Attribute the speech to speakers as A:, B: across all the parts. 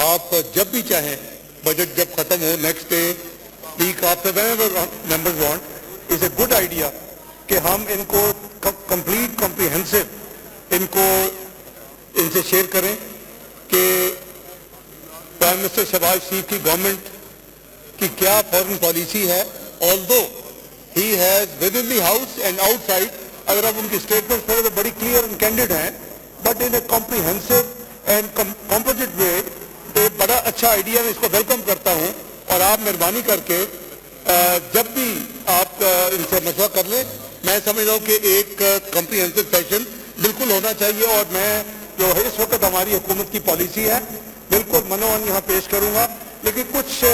A: آپ جب بھی چاہیں بجٹ جب ختم ہو next day week after whenever members want is a good idea کہ ہم ان کو کمپلیٹ کمپریہنسو ان سے شیئر کریں کہ پرائم منسٹر شہباز شریف کی گورنمنٹ کی کیا فورن پالیسی ہے. although he has within the house and outside اگر آپ ان کی اسٹیٹمنٹ پڑھیں تو بڑی کلیئر اینڈ کینڈیڈ ہیں but in a comprehensive and composite way. بڑا اچھا آئیڈیا میں اس کو ویلکم کرتا ہوں اور آپ مہربانی کر کے جب بھی آپ ان سے مشورہ کر لیں. میں سمجھتا ہوں کہ ایک کمپریہنسو سیشن بالکل ہونا چاہیے اور میں جو اس وقت ہماری حکومت کی پالیسی ہے بالکل منوان یہاں پیش کروں گا. لیکن کچھ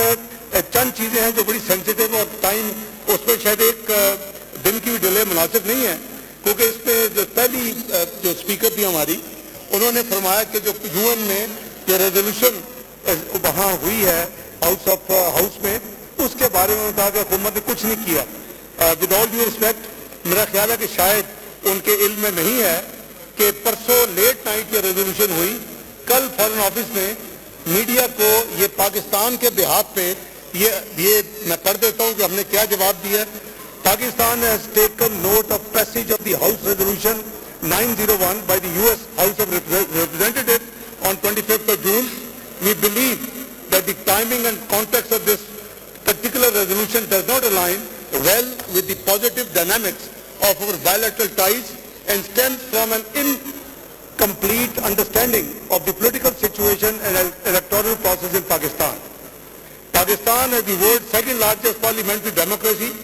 A: چند چیزیں ہیں جو بڑی سینسیٹیو اور ٹائم اس میں شاید ایک دن کی بھی ڈیلے مناسب نہیں ہے کیونکہ اس پہ جو پہلی جو اسپیکر تھی ہماری انہوں نے فرمایا کہ جو UN میں جو ریزولوشن وہاں ہوئی ہے ہاؤس میں اس کے بارے میں کہا کہ حکومت نے کچھ نہیں کیا. ود آل ڈیو ریسپیکٹ میرا خیال ہے کہ شاید ان کے علم میں نہیں ہے کہ پرسوں لیٹ نائٹ یہ ریزولوشن ہوئی. کل فارن آفس نے میڈیا کو یہ پاکستان کے بہاف پہ یہ میں پڑھ دیتا ہوں کہ ہم نے کیا جواب دیا. Pakistan has taken note of passage of the House Resolution 901 by the US House of Representatives on 25th of June. We believe that the timing and context of this particular resolution does not align well with the positive dynamics of our bilateral ties and stems from an incomplete understanding of the political situation and electoral process in Pakistan. Pakistan, as the world's second largest parliamentary democracy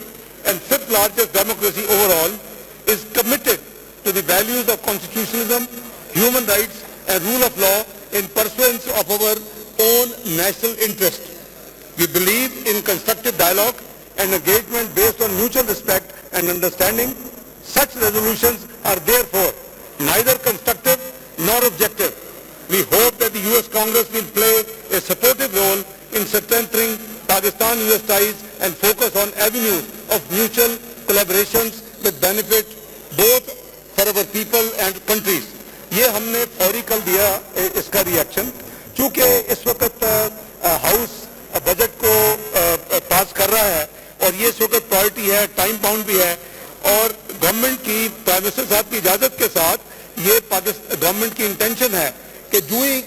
A: and fifth largest democracy overall, is committed to the values of constitutionalism, human rights and rule of law in pursuance of our own national interest. We believe in constructive dialogue and engagement based on mutual respect and understanding. Such resolutions are therefore neither constructive nor objective. We hope that the US Congress will play a supportive role in strengthening Pakistan-US ties and focus on avenues of mutual collaborations with benefit both for our people and countries. یہ ہم نے فوری کل دیا اس کا reaction چونکہ اس وقت house budget کو پاس کر رہا ہے اور یہ اس وقت پرائرٹی ہے, ٹائم باؤنڈ بھی ہے اور گورنمنٹ کی پرائم منسٹر صاحب کی اجازت کے ساتھ یہ گورنمنٹ کی انٹینشن ہے کہ جو ہی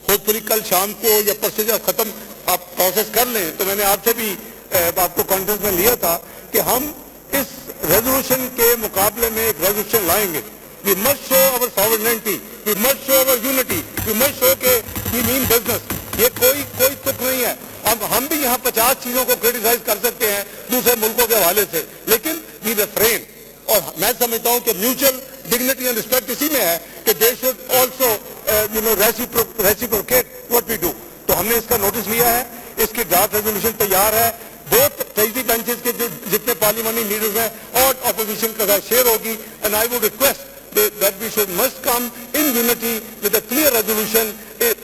A: ہوپ فلی کل شام کو یا پرسوں ختم آپ پروسیس کر لیں تو میں نے آپ سے بھی آپ کو کانفرنس میں لیا تھا کہ ہم اس ریزولوشن کے مقابلے میں ایک ریزولوشن لائیں گے. We must show our sovereignty, we must show our unity, we must show کہ we mean business. یہ کوئی تک نہیں ہے. اب ہم بھی یہاں 50 چیزوں کو کریٹیسائز کر سکتے ہیں دوسرے ملکوں کے حوالے سے لیکن we refrain. اور میں سمجھتا ہوں کہ میوچل ڈگنیٹی اینڈ رسپیکٹ اسی میں ہے کہ they should also reciprocate what we do. تو ہم نے اس کا نوٹس لیا ہے, اس کی ڈرافٹ ریزولوشن تیار ہے. بہت تیزی بینچز کے جتنے پارلیمانی لیڈرز ہیں اور اپوزیشن کا شیئر ہوگی and I would request that we must come in unity with a clear resolution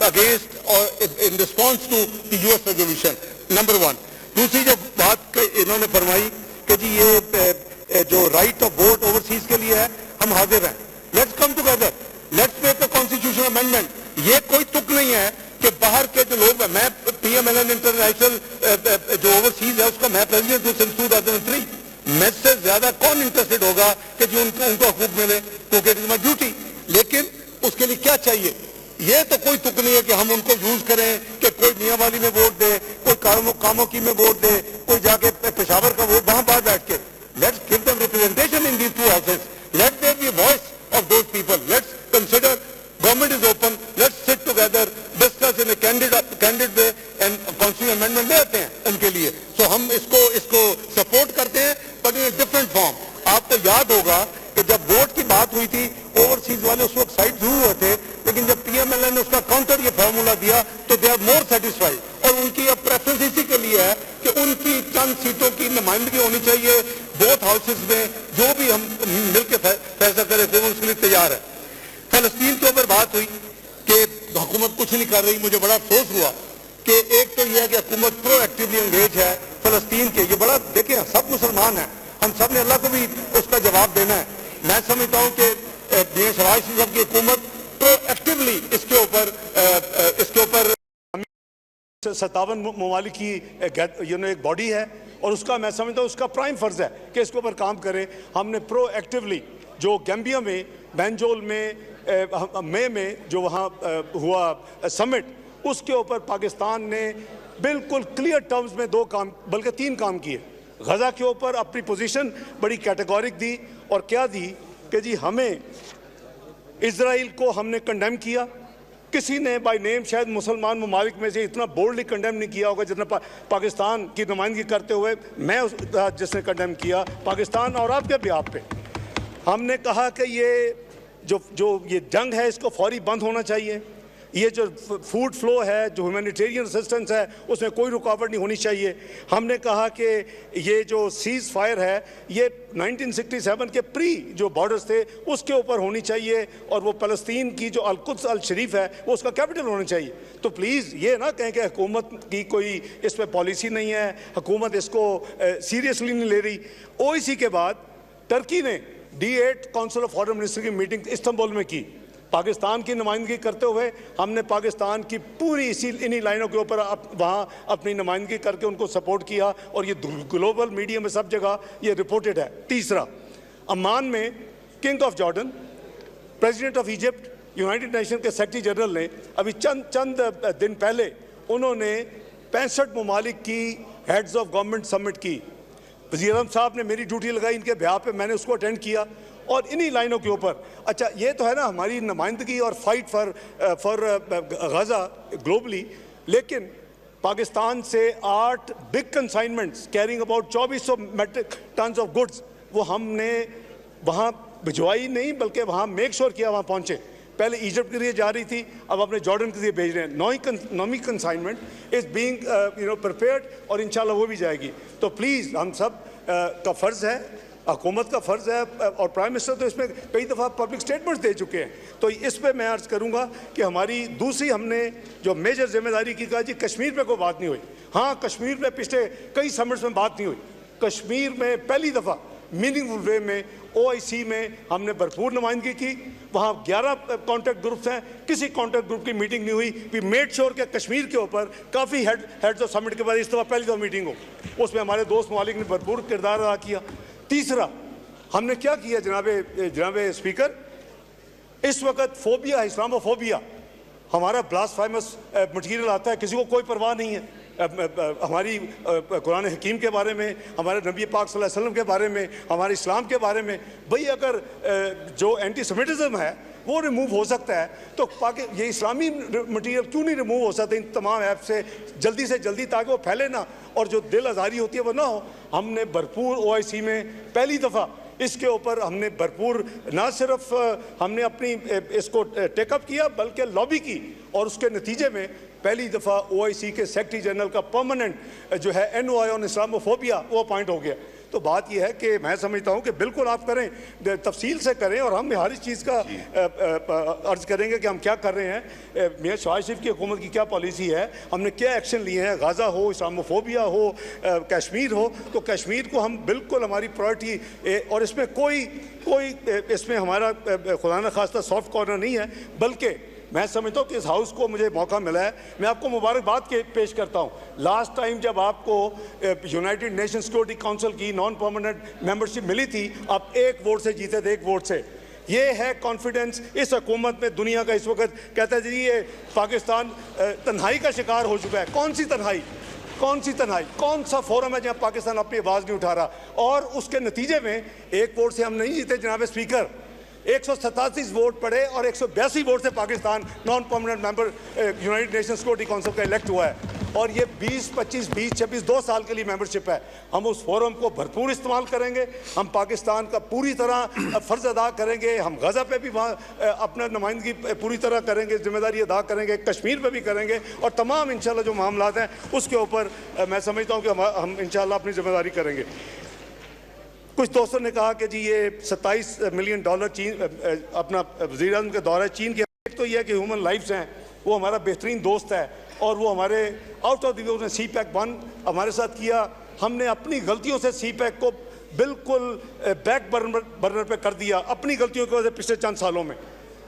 A: against or in response to the US resolution. Number one. دوسری جو بات انہوں نے فرمائی کہ جی یہ جو رائٹ آف ووٹ اوورسیز کے لیے ہے ہم حاضر ہیں. Let's come together, let's make a constitutional amendment. یہ کوئی تک نہیں ہے کہ باہر کے جو لوگ ہیں, میں PMLN انٹرنیشنل جو اوورسیز ہے اس کا میں پریزیڈنٹ ہوں سنس 2003. میں سے زیادہ کون انٹرسٹڈ ہوگا کہ جو ان کو حقوق ملے کیونکہ اٹ از مائی ڈیوٹی. لیکن اس کے لیے کیا چاہیے, یہ تو کوئی تک نہیں ہے کہ ہم ان کو یوز کریں کہ کوئی میاں والی میں ووٹ دے, کوئی کاموں کی میں ووٹ دے, کوئی جا کے پشاور کا ووٹ وہاں باہر بیٹھ کے. Let's give them representation in these two houses, let there be voice of those people. Let's consider government is open, let's sit together discuss in a candid way and constitution amendment لے آتے ہیں ان کے لیے. سو ہم اس کو support کرتے ہیں but in different form. آپ کو یاد ہوگا کہ جب ووٹ کی بات ہوئی تھی اوورسیز والے اس وقت سائڈ ضرور ہوئے تھے لیکن جب PMLN نے اس کا کاؤنٹر یہ فارمولا دیا تو دے آر مور سیٹسفائیڈ. اور ان کی اب پریفرنس اسی کے لیے ہے کہ ان کی چند سیٹوں کی نمائندگی ہونی چاہیے بوتھ ہاؤسز میں. جو بھی ہم مل کے فیصلہ کریں وہ اس کے لیے تیار ہے. فلسطین کے اوپر بات ہوئی کہ حکومت کچھ نہیں کر رہی. مجھے بڑا افسوس ہوا کہ ایک تو یہ ہے کہ حکومت پرو ایکٹیولی انگیج ہے فلسطین کے. یہ بڑا دیکھیں سب مسلمان ہیں, ہم سب نے اللہ کو بھی اس کا جواب دینا ہے. میں سمجھتا ہوں کہ شہباز شریف صاحب کی حکومت پرو ایکٹیولی اس کے اوپر
B: 57 ممالک کی ایک باڈی ہے اور اس کا میں سمجھتا ہوں اس کا پرائم فرض ہے کہ اس کے اوپر کام کرے. ہم نے پرو ایکٹیولی جو گیمبیا میں بینجول میں جو وہاں ہوا سمٹ, اس کے اوپر پاکستان نے بالکل کلیئر ٹرمز میں 2 کام بلکہ 3 کام کیے. غزہ کے اوپر اپنی پوزیشن بڑی کیٹیگورک دی اور کیا دی کہ جی ہمیں اسرائیل کو ہم نے کنڈیم کیا. کسی نے بائی نیم شاید مسلمان ممالک میں سے اتنا بولڈلی کنڈیم نہیں کیا ہوگا جتنا پاکستان کی نمائندگی کرتے ہوئے میں جس نے کنڈیم کیا پاکستان اور آپ کے بھی آپ پہ. ہم نے کہا کہ یہ جو یہ جنگ ہے اس کو فوری بند ہونا چاہیے. یہ جو فوڈ فلو ہے, جو ہیومینیٹیرین اسسٹنس ہے, اس میں کوئی رکاوٹ نہیں ہونی چاہیے. ہم نے کہا کہ یہ جو سیز فائر ہے یہ 1967 کے پری جو بارڈرز تھے اس کے اوپر ہونی چاہیے اور وہ فلسطین کی جو القدس الشریف ہے وہ اس کا کیپٹل ہونا چاہیے. تو پلیز یہ نہ کہیں کہ حکومت کی کوئی اس پہ پالیسی نہیں ہے, حکومت اس کو سیریسلی نہیں لے رہی. OIC کے بعد ٹرکی نے D8 council of foreign minister کی میٹنگ استنبول میں کی. پاکستان کی نمائندگی کرتے ہوئے ہم نے پاکستان کی پوری انہی لائنوں کے اوپر وہاں اپنی نمائندگی کر کے ان کو سپورٹ کیا اور یہ گلوبل میڈیا میں سب جگہ یہ رپورٹڈ ہے. تیسرا, عمان میں king of Jordan, president of Egypt, United nation کے سیکرٹری جنرل نے ابھی چند دن پہلے انہوں نے 65 ممالک کی ہیڈز آف گورنمنٹ سمٹ کی. وزیر اعظم صاحب نے میری ڈیوٹی لگائی ان کے بیہاف پہ, میں نے اس کو اٹینڈ کیا اور انہی لائنوں کے اوپر. اچھا یہ تو ہے نا ہماری نمائندگی اور فائٹ فار غزہ گلوبلی, لیکن پاکستان سے 8 big consignments carrying about 2400 metric tons of goods وہ ہم نے وہاں بھجوائی نہیں بلکہ وہاں میک شور کیا وہاں پہنچے. پہلے ایجپٹ کے لیے جا رہی تھی, اب اپنے جارڈن کے لیے بھیج رہے ہیں. Navami consignment is being prepared اور انشاءاللہ وہ بھی جائے گی. تو پلیز ہم سب کا فرض ہے, حکومت کا فرض ہے, اور پرائم منسٹر تو اس میں کئی دفعہ پبلک سٹیٹمنٹس دے چکے ہیں. تو اس پہ میں عرض کروں گا کہ ہماری دوسری ہم نے جو میجر ذمہ داری کی کہا جی کشمیر پہ کوئی بات نہیں ہوئی. ہاں کشمیر پہ پچھلے کئی سمٹس میں بات نہیں ہوئی. کشمیر میں پہلی دفعہ میننگ فل وے میں OIC میں ہم نے بھرپور نمائندگی کی. وہاں 11 کانٹیکٹ گروپس ہیں, کسی کانٹیکٹ گروپ کی میٹنگ نہیں ہوئی. وی میڈ شور کہ کشمیر کے اوپر کافی ہیڈز آف سمٹ کے بعد اس دفعہ پہلی دفعہ میٹنگ ہو, اس میں ہمارے دوست ممالک نے بھرپور کردار ادا کیا. تیسرا ہم نے کیا کیا جناب اسپیکر, اس وقت فوبیا, اسلامو فوبیا, ہمارا بلاسفیمس مٹیریل آتا ہے, کسی کو کوئی پرواہ نہیں ہے ہماری قرآن حکیم کے بارے میں, ہمارے نبی پاک صلی اللہ علیہ وسلم کے بارے میں, ہمارے اسلام کے بارے میں. بھئی اگر جو اینٹی سیمیٹزم ہے وہ ریموو ہو سکتا ہے تو یہ اسلامی مٹیریل کیوں نہیں ریموو ہو سکتا ان تمام ایپ سے جلدی تاکہ وہ پھیلے نہ اور جو دل آزاری ہوتی ہے وہ نہ ہو. ہم نے بھرپور OIC میں پہلی دفعہ اس کے اوپر ہم نے بھرپور نہ صرف ہم نے اپنی اس کو ٹیک اپ کیا بلکہ لابی کی, اور اس کے نتیجے میں پہلی دفعہ OIC کے سیکرٹری جنرل کا پرماننٹ جو ہے NOI آن اسلاموفوبیا وہ اپوائنٹ ہو گیا. تو بات یہ ہے کہ میں سمجھتا ہوں کہ بالکل آپ کریں, تفصیل سے کریں, اور ہم ہر اس چیز کا عرض کریں گے کہ ہم کیا کر رہے ہیں, میاں شہباز شریف کی حکومت کی کیا پالیسی ہے, ہم نے کیا ایکشن لیے ہیں. غزہ ہو, اسلاموفوبیا ہو, کشمیر ہو, تو کشمیر کو ہم بالکل ہماری پرائرٹی, اور اس میں کوئی اس میں ہمارا خدا نہ خواستہ سافٹ کارنر نہیں ہے, بلکہ میں سمجھتا ہوں کہ اس ہاؤس کو مجھے موقع ملا ہے. میں آپ کو مبارکباد پیش کرتا ہوں. لاسٹ ٹائم جب آپ کو یونائٹڈ نیشن سیکورٹی کونسل کی نان پرماننٹ ممبرشپ ملی تھی, آپ 1 ووٹ سے جیتے تھے, 1 ووٹ سے. یہ ہے کانفیڈنس اس حکومت میں. دنیا کا اس وقت کہتا ہے جی یہ پاکستان تنہائی کا شکار ہو چکا ہے. کون سی تنہائی, کون سا فورم ہے جہاں پاکستان اپنی آواز نہیں اٹھا رہا؟ اور اس کے نتیجے میں 1 ووٹ سے ہم نہیں جیتے جناب اسپیکر, 187 ووٹ پڑے اور 182 ووٹ سے پاکستان نان پرماننٹ ممبر یونائٹڈ نیشن سیکورٹی کونسل کا الیکٹ ہوا ہے. اور یہ 20 25 20 26 2 سال کے لیے ممبرشپ ہے. ہم اس فورم کو بھرپور استعمال کریں گے, ہم پاکستان کا پوری طرح فرض ادا کریں گے, ہم غزہ پہ بھی وہاں اپنا نمائندگی پوری طرح کریں گے, ذمہ داری ادا کریں گے, کشمیر پہ بھی کریں گے, اور تمام انشاءاللہ جو معاملات ہیں اس کے اوپر میں سمجھتا ہوں کہ ہم انشاءاللہ اپنی ذمہ داری کریں گے. کچھ دوستوں نے کہا کہ جی یہ $27 ملین چین اپنا وزیر اعظم کے دورہ چین کے, ایک تو یہ ہے کہ ہیومن لائفز ہیں, وہ ہمارا بہترین دوست ہے, اور وہ ہمارے آؤٹ آف دی وے نے CPEC-1 ہمارے ساتھ کیا. ہم نے اپنی غلطیوں سے CPEC کو بالکل بیک برنر پہ کر دیا, اپنی غلطیوں کی وجہ سے پچھلے چند سالوں میں.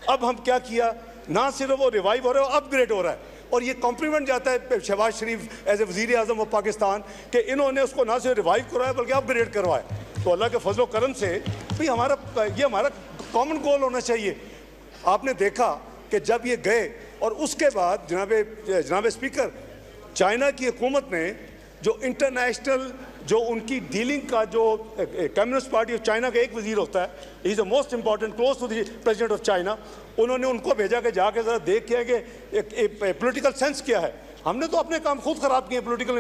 B: اب ہم کیا کیا, نہ صرف وہ ریوائیو ہو رہا ہے, وہ اپ گریڈ ہو رہا ہے. اور یہ کمپلیمنٹ جاتا ہے شہباز شریف ایز اے وزیر اعظم آف پاکستان کہ انہوں نے اس کو نہ صرف ریوائیو کروایا بلکہ اپ گریڈ کروایا. تو اللہ کے فضل و کرم سے بھی ہمارا کامن گول ہونا چاہیے. آپ نے دیکھا کہ جب یہ گئے اور اس کے بعد جناب اسپیکر چائنا کی حکومت نے جو انٹرنیشنل جو ان کی ڈیلنگ کا جو کمیونسٹ پارٹی آف چائنا کا ایک وزیر ہوتا ہے, he is the most important close to the president of China, انہوں نے ان کو بھیجا کہ جا کے ذرا دیکھ کیا کہ پولیٹیکل سینس کیا ہے. ہم نے تو اپنے کام خود خراب کیے, پولیٹیکل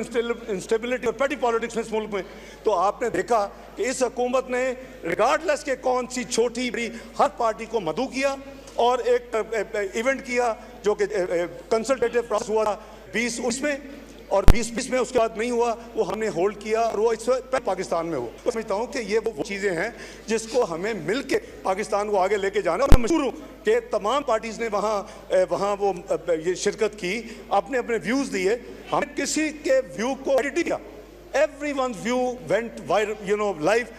B: انسٹیبلٹی اور پیٹی پالیٹکس میں اس ملک میں. تو آپ نے دیکھا کہ اس حکومت نے ریگارڈلیس کہ کون سی چھوٹی بڑی ہر پارٹی کو مدعو کیا اور ایک ایونٹ کیا جو کہ کنسلٹیٹو پروسیس ہوا 2019 میں اور 2020 میں, اس کے بعد نہیں ہوا, وہ ہم نے ہولڈ کیا اور وہ اس وقت پاکستان میں ہوا. میں سمجھتا ہوں کہ یہ وہ چیزیں ہیں جس کو ہمیں مل کے پاکستان کو آگے لے کے جانا. میں مشہور ہوں کہ تمام پارٹیز نے وہاں وہ یہ شرکت کی, اپنے اپنے ویوز دیے, ہم نے کسی کے ویو کو ایڈٹ نہیں کیا. Everyone's view went viral, live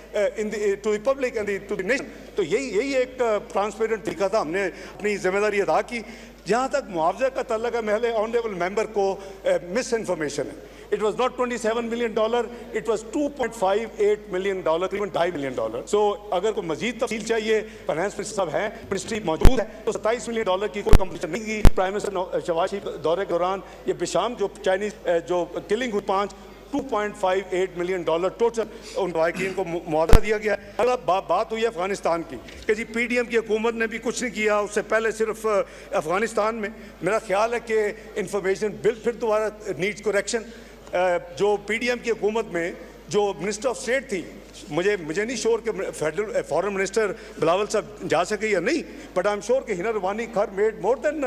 B: to the public and to the nation. تو یہی ایک ٹرانسپیرنٹ طریقہ تھا. ہم نے اپنی ذمہ داری ادا کی. جہاں تک معاوضہ کا تعلق ہے, محلے آنریبل ممبر کو مس انفارمیشن ہے. It was not $27 million, it was $2.58 million, even $2.5 million. So اگر کوئی مزید تفصیل چاہیے, فائنانس منسٹر صاحب ہیں, منسٹری موجود ہے, تو $27 million کی کوئی کمپلیشن نہیں کی. پرائم منسٹر شہباز شریف دورے کے دوران یہ بشام جو چائنیز جو کلنگ ہوئی 2.58 ملین ڈالر ٹوٹل ان بائقین کو معاوضہ دیا گیا. اگر بات ہوئی افغانستان کی کہ جی پی ڈی ایم کی حکومت نے بھی کچھ نہیں کیا, اس سے پہلے صرف افغانستان میں, میرا خیال ہے کہ انفارمیشن بل پھر دوبارہ نیڈز کریکشن. جو پی ڈی ایم کی حکومت میں جو منسٹر آف اسٹیٹ تھی, مجھے نہیں شور کہ فیڈرل فارن منسٹر بلاول صاحب جا سکے یا نہیں, بٹ آئی ایم شور کہ ہنا روانی خر made more than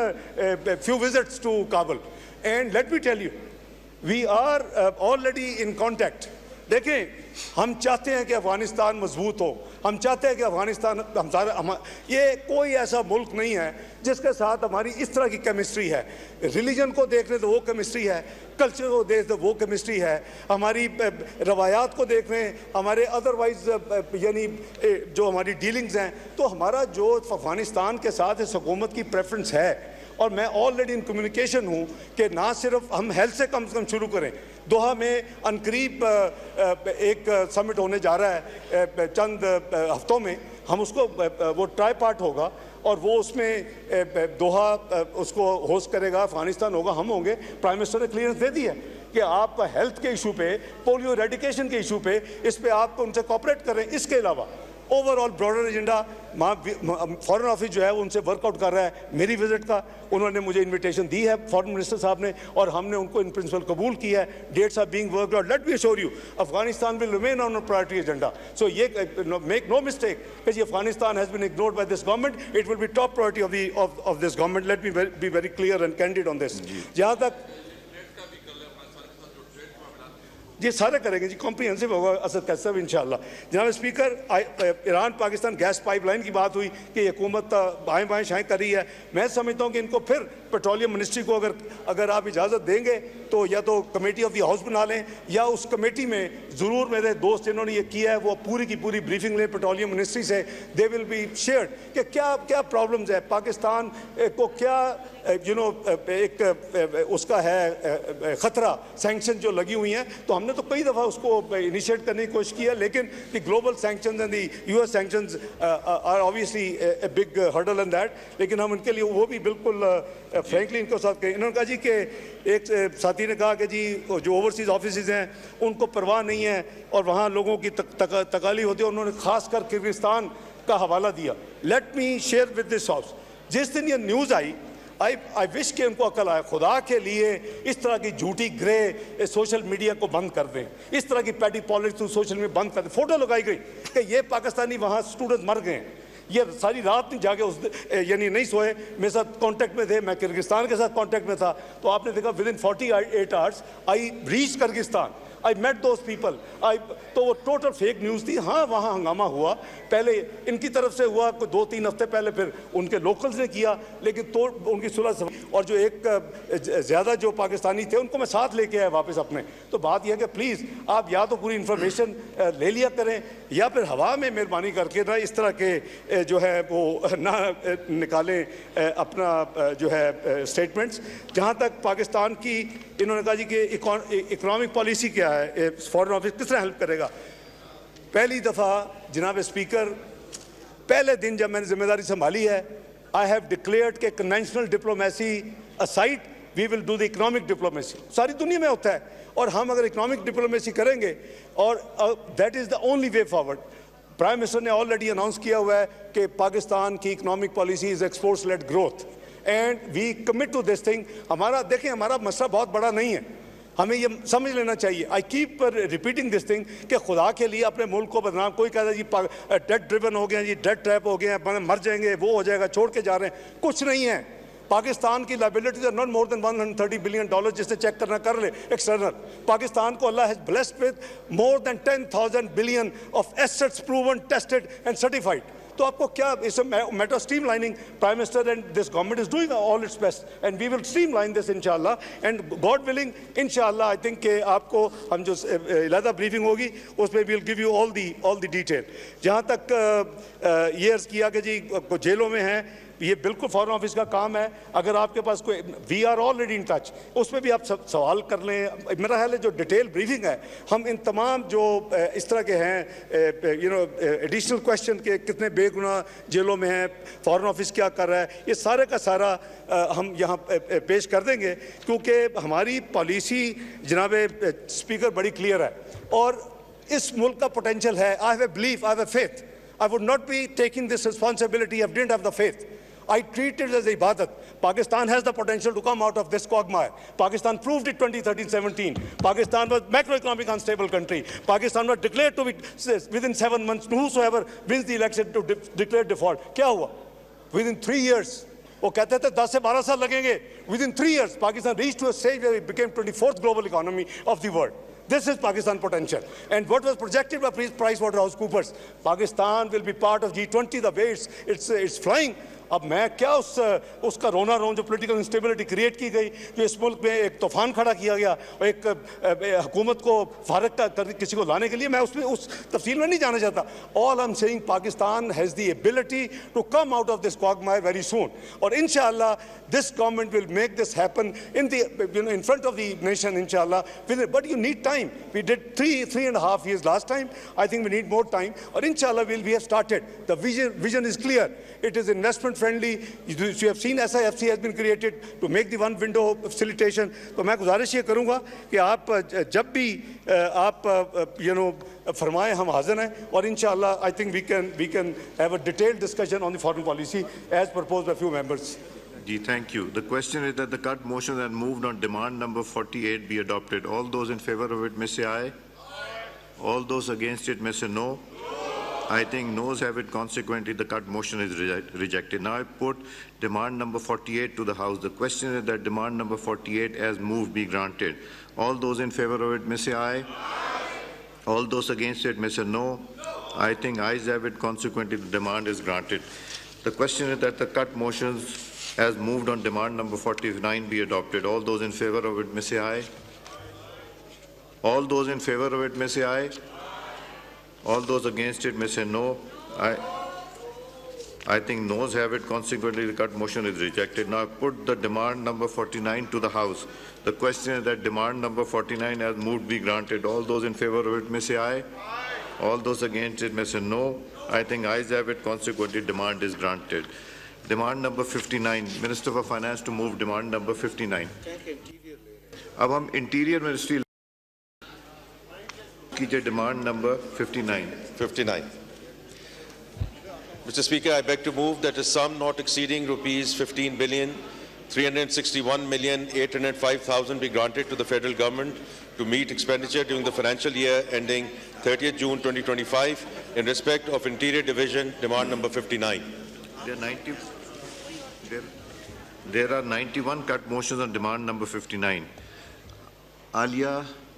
B: few visits to Kabul. And let me tell you we are already in contact. دیکھیں, ہم چاہتے ہیں کہ افغانستان مضبوط ہو, ہم چاہتے ہیں کہ افغانستان یہ کوئی ایسا ملک نہیں ہے جس کے ساتھ ہماری اس طرح کی کیمسٹری ہے. ریلیجن کو دیکھ لیں تو وہ کیمسٹری ہے, کلچر کو دیکھ تو وہ کیمسٹری ہے, ہماری روایات کو دیکھ لیں, ہمارے ادروائز یعنی جو ہماری ڈیلنگز ہیں, تو ہمارا جو افغانستان کے ساتھ اس حکومت کی پریفرنس ہے. اور میں آلریڈی ان کمیونیکیشن ہوں کہ نہ صرف ہم ہیلتھ سے کم شروع کریں. دوحہ میں عنقریب ایک سمٹ ہونے جا رہا ہے چند ہفتوں میں, ہم اس کو وہ ٹرائی پارٹ ہوگا اور وہ اس میں دوحہ اس کو ہوسٹ کرے گا, افغانستان ہوگا, ہم ہوں گے. پرائم منسٹر نے کلیئرنس دے دی ہے کہ آپ ہیلتھ کے ایشو پہ, پولیو ایریڈیکیشن کے ایشو پہ, اس پہ آپ ان سے کوآپریٹ کریں. اس کے علاوہ over all broader agenda foreign office جو ہے وہ ان سے ورک آؤٹ کر رہا ہے. میری وزٹ کا انہوں نے مجھے انویٹیشن دی ہے فارن منسٹر صاحب نے, اور ہم نے ان کو ان پرنسپل قبول کیا ہے. Dates are being worked out. Let me assure you Afghanistan will remain on priority agenda. So یہ میک نو مسٹیک کہ جی Afghanistan has been ignored by this government, it will be top priority of this government. Let me be very clear and candid on this. جہاں تک یہ سارے کریں گے جی, comprehensive ہوگا اسد قیصر صاحب انشاءاللہ. جناب speaker, Iran Pakistan gas pipeline کی بات ہوئی کہ یہ حکومت بائیں بائیں شائیں کر رہی ہے. میں سمجھتا ہوں کہ ان کو پھر پیٹرولیم منسٹری کو اگر آپ اجازت دیں گے تو یا تو کمیٹی آف دی ہاؤس بنا لیں, یا اس کمیٹی میں ضرور میرے دوست جنہوں نے یہ کیا ہے وہ پوری کی پوری بریفنگ لیں پیٹرولیم منسٹری سے. دے ول بی شیئرڈ کہ کیا پرابلمز ہے پاکستان کو, کیا ایک اس کا ہے خطرہ سینکشن جو لگی ہوئی ہیں. تو ہم نے تو کئی دفعہ اس کو انیشیٹ کرنے کی کوشش کی ہے, لیکن the global sanctions and the U S sanctions are obviously a big hurdle in that. لیکن ہم ان کے لیے وہ بھی بالکل فرینکلی ان کے ساتھ کہیں. انہوں نے کہا جی کہ ایک ساتھی نے کہا کہ جی جو اوورسیز آفیسز ہیں ان کو پرواہ نہیں ہے اور وہاں لوگوں کی تکالیف ہوتی ہے. انہوں نے خاص کر کرغزستان کا حوالہ دیا. Let me share with this house, جس دن یہ نیوز آئی I wish کہ ان کو عقل آئے, خدا کے لیے اس طرح کی جھوٹی گرے سوشل میڈیا کو بند کر دیں, اس طرح کی پیٹی پالیٹکس سوشل میڈیا بند کر دیں. فوٹو لگائی گئی کہ یہ پاکستانی وہاں اسٹوڈنٹ مر گئے ہیں, یہ ساری رات نہیں جاگے یعنی نہیں سوئے, میرے ساتھ کانٹیکٹ میں تھے, میں کرغزستان کے ساتھ کانٹیکٹ میں تھا. تو آپ نے دیکھا with in 48 hours I reach Kyrgyzstan. I met those people. تو وہ ٹوٹل فیک نیوز تھی. ہاں وہاں ہنگامہ ہوا, پہلے ان کی طرف سے ہوا 2-3 ہفتے پہلے, پھر ان کے لوکلز نے کیا, لیکن تو ان کی صلح. اور جو ایک زیادہ جو پاکستانی تھے ان کو میں ساتھ لے کے آیا واپس اپنے. تو بات یہ ہے کہ پلیز آپ یا تو پوری انفارمیشن لے لیا کریں, یا پھر ہوا میں مہربانی کر کے نا اس طرح کے جو ہے وہ نہ نکالیں اپنا جو ہے اسٹیٹمنٹس. جہاں تک پاکستان کی, انہوں نے کہا جی کہ اکنامک پالیسی کیا ہے, فارن آفس کس طرح ہیلپ کرے گا. پہلی دفعہ جناب اسپیکر, پہلے دن جب میں نے ذمہ داری سنبھالی ہے, I have declared کہ conventional diplomacy aside we will do the economic diplomacy. ساری دنیا میں ہوتا ہے, اور ہم اگر economic diplomacy کریں گے, اور that is the only way forward. Prime minister نے آلریڈی اناؤنس کیا ہوا ہے کہ پاکستان کی economic policy is exports led growth, and we commit to this thing. ہمارا دیکھیں, ہمارا مسئلہ بہت بڑا نہیں ہے, ہمیں یہ سمجھ لینا چاہیے. I keep repeating this thing کہ خدا کے لیے اپنے ملک کو بدنام. کوئی کہتا ہے جی ڈیٹ ڈریون ہو گیا, جی ڈیٹ ٹریپ ہو گیا, مر جائیں گے, وہ ہو جائے گا, چھوڑ کے جا رہے ہیں. کچھ نہیں ہے. پاکستان کی liabilities are not more than $130 billion, جس سے چیک کرنا کر لے ایکسٹرنل. پاکستان کو اللہ has blessed with more than 10,000 billion of assets proven, tested and certified. تو آپ کو کیا, اس matter streamlining. Prime minister and this government is doing all its best, and we will streamline this انشاءاللہ, and God ولنگ انشاءاللہ. I think کہ آپ کو ہم جو علیحدہ بریفنگ ہوگی اس میں we will give you all the detail. جہاں تک یہ عرض کیا کہ جی جیلوں میں ہیں, یہ بالکل فارن آفس کا کام ہے. اگر آپ کے پاس کوئی, we are already in touch, اس میں بھی آپ سوال کر لیں. میرا خیال ہے جو ڈیٹیل بریفنگ ہے, ہم ان تمام جو اس طرح کے ہیں ایڈیشنل کویشچن کے کتنے بے گناہ جیلوں میں ہیں, فارن آفس کیا کر رہا ہے, یہ سارے کا سارا ہم یہاں پیش کر دیں گے, کیونکہ ہماری پالیسی جناب اسپیکر بڑی کلیئر ہے, اور اس ملک کا پوٹینشیل ہے. I have a belief, I have a faith. I would not be taking this responsibility if I didn't have the faith. I treat it as a ibadat. Pakistan has the potential to come out of this quagmire. Pakistan proved it 2013-17. Pakistan was macroeconomic unstable country. Pakistan was declared to be within 7 months, whosoever wins the election to declare default. کیا ہوا? Within 3 years. وہ کہتے تھے 10 سے 12 سال لگیں گے. Within 3 years, Pakistan reached to a stage where it became 24th global economy of the world. This is Pakistan potential. And what was projected by PricewaterhouseCoopers, Pakistan will be part of G20, the way it's flying. اب میں کیا اس کا رونا رون جو political instability create کی گئی, جو اس ملک میں ایک طوفان کھڑا کیا گیا, اور ایک حکومت کو فارغ کر کسی کو لانے کے لیے, میں اس تفصیل میں نہیں جانا چاہتا. All I'm saying, Pakistan has the ability to come out of this quagmire very soon. اور inshallah this government will make this happen in front of the nation, inshallah. But you need time. We did 3.5 years last time. I think we need more time. اور inshallah we have started. The vision is clear. It is investment friendly. You have seen SIFC has been created to make the one window facilitation. تو میں گزارش یہ کروں گا کہ آپ جب بھی آپ فرمائیں, ہم حاضر ہیں, اور انشاءاللہ I think we can have a detailed discussion on the foreign policy as proposed by a few members.
C: Thank you. The question is that the cut motion that moved on demand number 48 be adopted. All those in favor of it may say aye. All those against it may say no. I think noes have it. Consequently, the cut motion is rejected. Now I put demand number 48 to the House. The question is that demand number 48 as moved be granted. All those in favor of it may say aye. All those against it may say no. I think ayes have it. Consequently, the demand is granted. The question is that the cut motions as moved on demand number 49 be adopted. All those in favor of it may say aye. All those in favor of it may say aye. All those against it may say no. I think noes have it. Consequently, the cut motion is rejected. Now I put the demand number 49 to the House. The question is that demand number 49 as moved be granted. All those in favor of it may say aye. All those against it may say no. I think ayes have it. Consequently, demand is granted. Demand number 59. Minister for Finance to move demand number 59. اب ہم interior ministry کیجئے demand number 59.
D: Mr. Speaker, I beg to move that a sum not exceeding rupees 15,361,805,000 be granted to the federal government to meet expenditure during the financial year ending 30th June 2025 in respect of Interior Division, demand number 59.
C: There are 91 cut motions on demand number 59. Alia